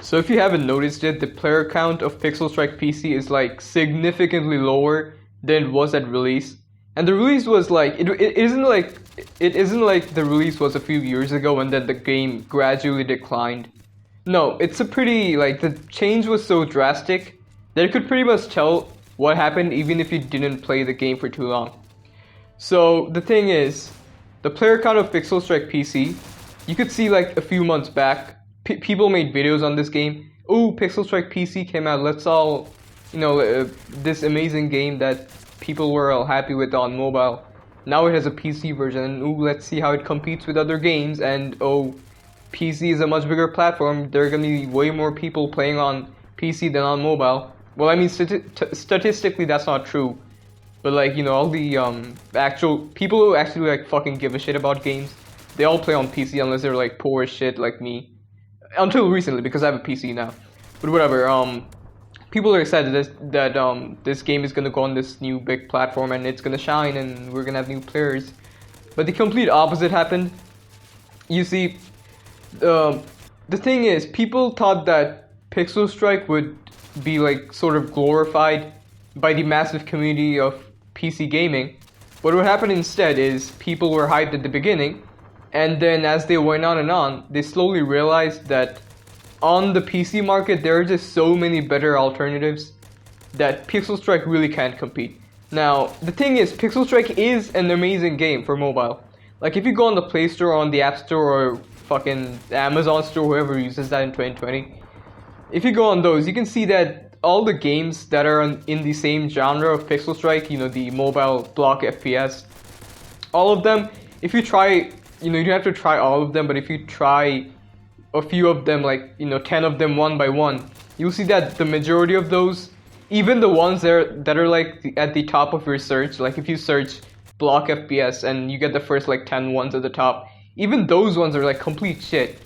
So if you haven't noticed it, the player count of Pixel Strike PC is like significantly lower than it was at release. And the release was like it isn't like the release was a few years ago and then the game gradually declined. No, it's a pretty like the change was so drastic that you could pretty much tell what happened even if you didn't play the game for too long. So the thing is, the player count of Pixel Strike PC, you could see like a few months back, people made videos on this game. Oh, Pixel Strike PC came out. Let's all, this amazing game that people were all happy with on mobile. Now it has a PC version, and ooh, let's see how it competes with other games. And oh, PC is a much bigger platform. There are gonna be way more people playing on PC than on mobile. Well, I mean, statistically, that's not true. But like, all the actual people who actually like fucking give a shit about games, they all play on PC unless they're like poor as shit like me. Until recently, because I have a PC now. But whatever, people are excited that this game is gonna go on this new big platform and it's gonna shine and we're gonna have new players. But the complete opposite happened. You see, the thing is, people thought that Pixel Strike would be like sort of glorified by the massive community of PC gaming. But what happened instead is people were hyped at the beginning, and then as they went on and on, they slowly realized that on the PC market there are just so many better alternatives that Pixel Strike really can't compete. Now, the thing is, Pixel Strike is an amazing game for mobile. Like if you go on the Play Store or on the App Store or fucking Amazon Store, whoever uses that in 2020, if you go on those, you can see that all the games that are in the same genre of Pixel Strike, the mobile block FPS, all of them, if you try, you don't have to try all of them, but if you try a few of them, like 10 of them one by one, you'll see that the majority of those, even the ones that are like at the top of your search, like if you search block FPS and you get the first like 10 ones at the top, even those ones are like complete shit.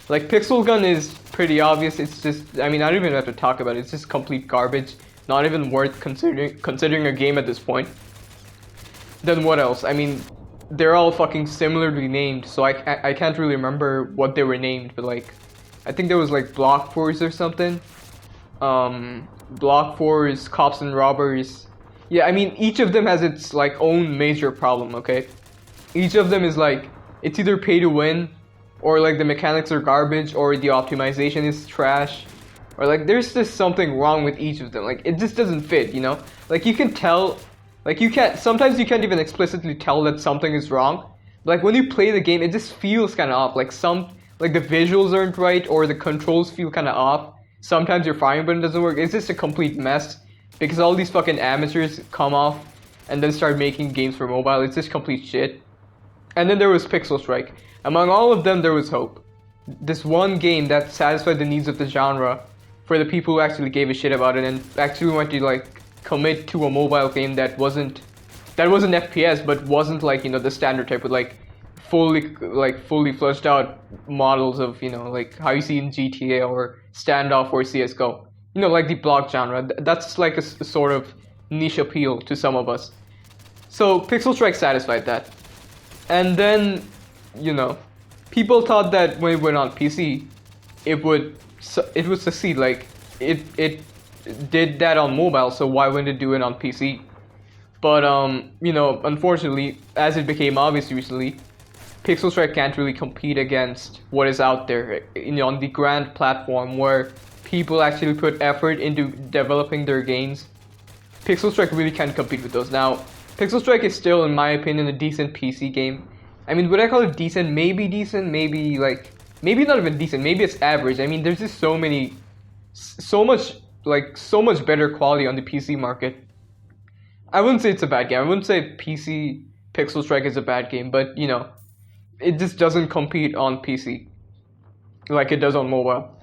Like Pixel Gun is pretty obvious. It's just, I mean, I don't even have to talk about it. It's just complete garbage. Not even worth considering a game at this point. Then what else? I mean, they're all fucking similarly named, so I can't really remember what they were named, but like, I think there was like Block Force or something. Block Force, Cops and Robbers. Yeah, I mean, each of them has its like own major problem, okay? Each of them is like, it's either pay to win, or like the mechanics are garbage, or the optimization is trash, or like there's just something wrong with each of them. Like it just doesn't fit, Like you can tell, like sometimes you can't even explicitly tell that something is wrong. Like when you play the game, it just feels kind of off. Like the visuals aren't right, or the controls feel kind of off. Sometimes your firing button doesn't work. It's just a complete mess because all these fucking amateurs come off and then start making games for mobile. It's just complete shit. And then there was Pixel Strike. Among all of them, there was hope. This one game that satisfied the needs of the genre for the people who actually gave a shit about it and actually wanted to like commit to a mobile game that wasn't FPS, but wasn't like the standard type with like fully fleshed out models of like how you see in GTA or Standoff or CS:GO. Like the block genre. That's like a sort of niche appeal to some of us. So Pixel Strike satisfied that, and then people thought that when it went on PC, it would succeed. Like it did that on mobile, so why wouldn't it do it on PC? But unfortunately, as it became obvious recently, Pixel Strike can't really compete against what is out there, on the grand platform where people actually put effort into developing their games. Pixel Strike really can't compete with those. Now, Pixel Strike is still, in my opinion, a decent PC game. I mean, would I call it decent? Maybe decent, maybe not even decent, maybe it's average. I mean, there's just so much better quality on the PC market. I wouldn't say it's a bad game. I wouldn't say PC Pixel Strike is a bad game, but it just doesn't compete on PC like it does on mobile.